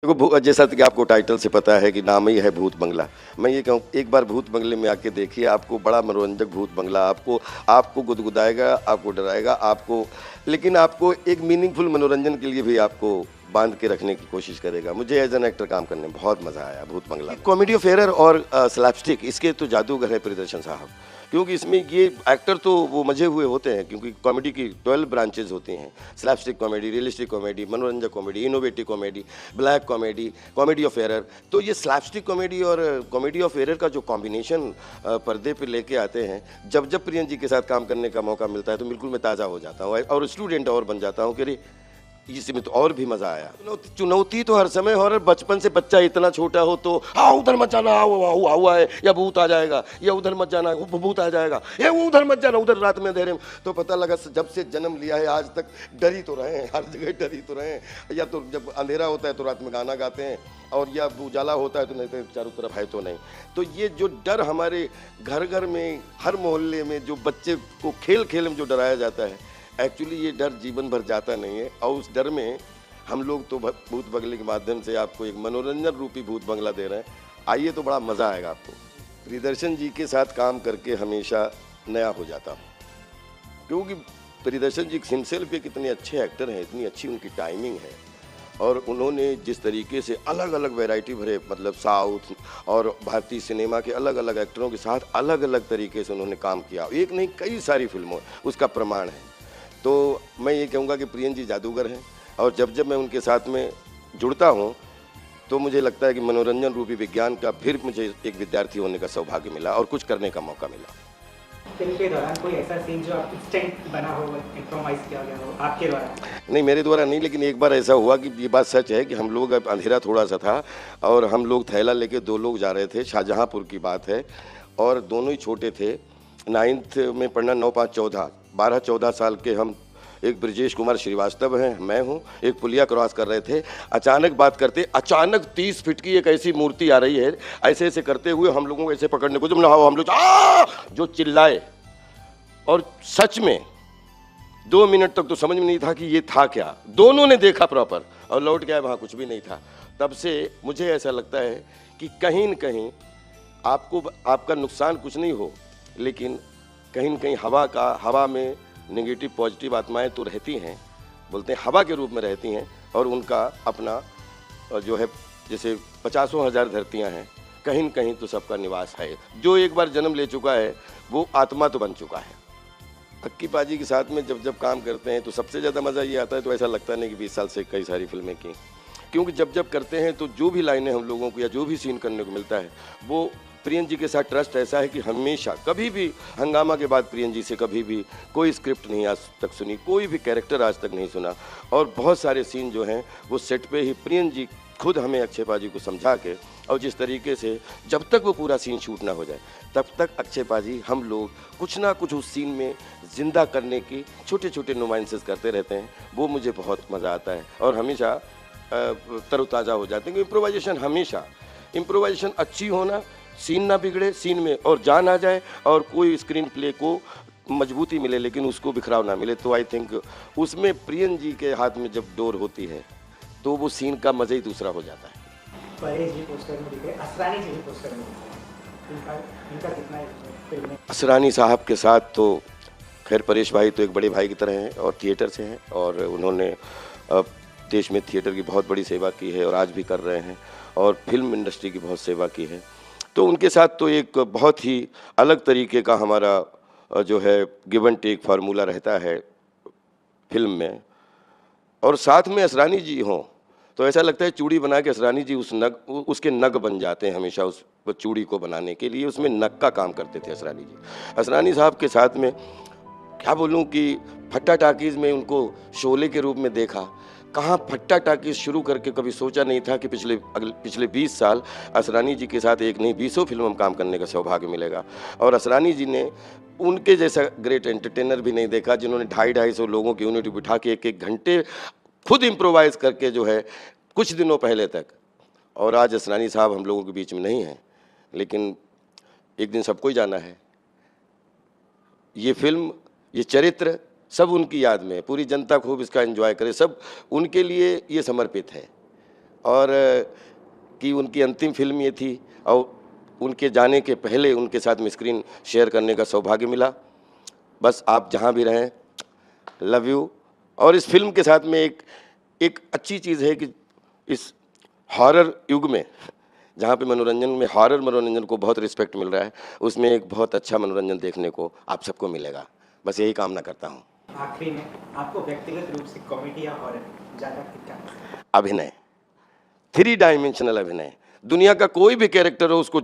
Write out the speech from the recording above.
देखो जैसा कि आपको टाइटल से पता है कि नाम ही है भूत बंगला। मैं ये कहूँ एक बार भूत बंगले में आके देखिए, आपको बड़ा मनोरंजक भूत बंगला आपको आपको गुदगुदाएगा, आपको डराएगा, आपको लेकिन आपको एक मीनिंगफुल मनोरंजन के लिए भी आपको बाँध के रखने की कोशिश करेगा। मुझे एज़ एन एक्टर काम करने में बहुत मज़ा आया भूत बंगला में। कॉमेडी ऑफ एरर और स्लैपस्टिक इसके तो जादूगर है प्रियदर्शन साहब। क्योंकि इसमें ये एक्टर तो वो मजे हुए होते हैं क्योंकि कॉमेडी की 12 ब्रांचेज़ होती हैं। स्लैपस्टिक कॉमेडी, रियलिस्टिक कॉमेडी, मनोरंजक comedy, innovative comedy, black comedy, comedy of error. तो ये स्लैपस्टिक कॉमेडी और कॉमेडी ऑफ एरर का जो कॉम्बिनेशन पर्दे पे लेके आते हैं, जब प्रियन जी के साथ काम करने का मौका मिलता है तो बिल्कुल मैं ताज़ा हो जाता हूँ और स्टूडेंट और बन जाता हूँ कि अरे इसमें तो और भी मज़ा आया। चुनौती तो हर समय हो, और बचपन से बच्चा इतना छोटा हो तो हाँ उधर मत जाना, हुआ है या भूत आ जाएगा, या उधर मत जाना भूत आ जाएगा, या वो उधर मत जाना उधर रात में अंधेरे में। तो पता लगा जब से जन्म लिया है आज तक डर ही तो रहे हैं, हर जगह डर ही तो रहे हैं। या तो जब अंधेरा होता है तो रात में गाना गाते हैं, और या उजाला होता है तो नहीं तो चारों तरफ है तो नहीं। तो ये जो डर हमारे घर घर में, हर मोहल्ले में जो बच्चे को खेल खेल में जो डराया जाता है, एक्चुअली ये डर जीवन भर जाता नहीं है। और उस डर में हम लोग तो भूत बंगले के माध्यम से आपको एक मनोरंजन रूपी भूत बंगला दे रहे हैं। आइए तो बड़ा मज़ा आएगा आपको। प्रियदर्शन जी के साथ काम करके हमेशा नया हो जाता हूँ, क्योंकि प्रियदर्शन जी हिमसेल्फ एक इतने अच्छे एक्टर हैं, इतनी अच्छी उनकी टाइमिंग है, और उन्होंने जिस तरीके से अलग अलग वैरायटी भरे, मतलब साउथ और भारतीय सिनेमा के अलग अलग एक्टरों के साथ अलग अलग तरीके से उन्होंने काम किया, एक नहीं कई सारी फिल्मों उसका प्रमाण है। तो मैं ये कहूँगा कि प्रियन जी जादूगर हैं, और जब मैं उनके साथ में जुड़ता हूँ तो मुझे लगता है कि मनोरंजन रूपी विज्ञान का फिर मुझे एक विद्यार्थी होने का सौभाग्य मिला और कुछ करने का मौका मिला। फिल्म के दौरान कोई ऐसा सीन जो आप इंस्टेंट बना हो, इम्प्रोवाइज किया गया हो आपके द्वारा? नहीं, मेरे द्वारा नहीं, लेकिन एक बार ऐसा हुआ कि ये बात सच है कि हम लोग, अब अंधेरा थोड़ा सा था और हम लोग थैला लेके 2 लोग जा रहे थे, शाहजहाँपुर की बात है, और दोनों ही छोटे थे, 9th में पढ़ना, 9, 5, 14, 12-14 साल के हम। एक ब्रजेश कुमार श्रीवास्तव हैं, मैं हूँ, एक पुलिया क्रॉस कर रहे थे, अचानक बात करते, अचानक 30 फीट की एक ऐसी मूर्ति आ रही है, ऐसे ऐसे करते हुए हम लोगों को ऐसे पकड़ने को, जब ना हम लोग जो चिल्लाए, और सच में 2 मिनट तक तो समझ में नहीं था कि ये था क्या। दोनों ने देखा प्रॉपर और लौट गया, वहाँ कुछ भी नहीं था। तब से मुझे ऐसा लगता है कि कहीं न कहीं आपका नुकसान कुछ नहीं हो, लेकिन कहीं न कहीं हवा में नेगेटिव पॉजिटिव आत्माएं तो रहती हैं, बोलते हैं हवा के रूप में रहती हैं, और उनका अपना जो है, जैसे 50,000 धरतियां हैं, कहीं न कहीं तो सबका निवास है। जो एक बार जन्म ले चुका है वो आत्मा तो बन चुका है। अक्की पाजी के साथ में जब काम करते हैं तो सबसे ज़्यादा मज़ा ये आता है, तो ऐसा लगता नहीं कि 20 साल से कई सारी फिल्में की, क्योंकि जब करते हैं तो जो भी लाइनें हम लोगों को या जो भी सीन करने को मिलता है, वो प्रियन जी के साथ ट्रस्ट ऐसा है कि हमेशा कभी भी हंगामा के बाद प्रियन जी से कभी भी कोई स्क्रिप्ट नहीं आज तक सुनी, कोई भी कैरेक्टर आज तक नहीं सुना, और बहुत सारे सीन जो हैं वो सेट पे ही प्रियन जी खुद हमें अक्षय पाजी को समझा के, और जिस तरीके से जब तक वो पूरा सीन शूट ना हो जाए तब तक अक्षय पाजी हम लोग कुछ ना कुछ उस सीन में ज़िंदा करने की छोटे छोटे नुमाइंसेस करते रहते हैं। वो मुझे बहुत मज़ा आता है और हमेशा तरोताज़ा हो जाते हैं। इम्प्रोवाइजेशन अच्छी होना, सीन ना बिगड़े, सीन में और जान आ जाए, और कोई स्क्रीन प्ले को मजबूती मिले लेकिन उसको बिखराव ना मिले। तो आई थिंक उसमें प्रियन जी के हाथ में जब डोर होती है तो वो सीन का मज़ा ही दूसरा हो जाता है। परेश जी पोस्टर में दिखे, असरानी जी भी पोस्टर में दिखे, इनका कितना फिल्म में? असरानी साहब के साथ तो खैर परेश भाई तो एक बड़े भाई की तरह हैं और थिएटर से हैं, और उन्होंने देश में थिएटर की बहुत बड़ी सेवा की है और आज भी कर रहे हैं, और फिल्म इंडस्ट्री की बहुत सेवा की है। तो उनके साथ तो एक बहुत ही अलग तरीके का हमारा जो है गिव एंड टेक फार्मूला रहता है फिल्म में, और साथ में असरानी जी हों तो ऐसा लगता है चूड़ी बना के असरानी जी उसके नग बन जाते हैं हमेशा। उस चूड़ी को बनाने के लिए उसमें नग का काम करते थे असरानी जी। असरानी साहब के साथ में क्या बोलूं कि फट्टा टाकीज़ में उनको शोले के रूप में देखा, कहाँ फट्टा टाकीज़ शुरू करके कभी सोचा नहीं था कि पिछले 20 साल असरानी जी के साथ एक नहीं 20 फिल्म में काम करने का सौभाग्य मिलेगा। और असरानी जी ने उनके जैसा ग्रेट एंटरटेनर भी नहीं देखा, जिन्होंने 250-250 लोगों की यूनिट बिठा के 1-1 घंटे खुद इम्प्रोवाइज़ करके जो है कुछ दिनों पहले तक। और आज असरानी साहब हम लोगों के बीच में नहीं हैं, लेकिन एक दिन सबको ही जाना है। ये फिल्म, ये चरित्र सब उनकी याद में है, पूरी जनता खूब इसका एंजॉय करे, सब उनके लिए ये समर्पित है। और कि उनकी अंतिम फिल्म ये थी और उनके जाने के पहले उनके साथ में स्क्रीन शेयर करने का सौभाग्य मिला। बस आप जहाँ भी रहें, लव यू। और इस फिल्म के साथ में एक अच्छी चीज़ है कि इस हॉरर युग में, जहाँ पे मनोरंजन में हॉरर मनोरंजन को बहुत रिस्पेक्ट मिल रहा है, उसमें एक बहुत अच्छा मनोरंजन देखने को आप सबको मिलेगा। बस यही कामना करता हूँ। आखिरी में आपको व्यक्तिगत रूप से कॉमेडी या हॉरर ज़्यादा क्या पसंद है? अभिनय, 3 डायमेंशनल अभिनय। दुनिया का कोई भी कैरेक्टर हो उसको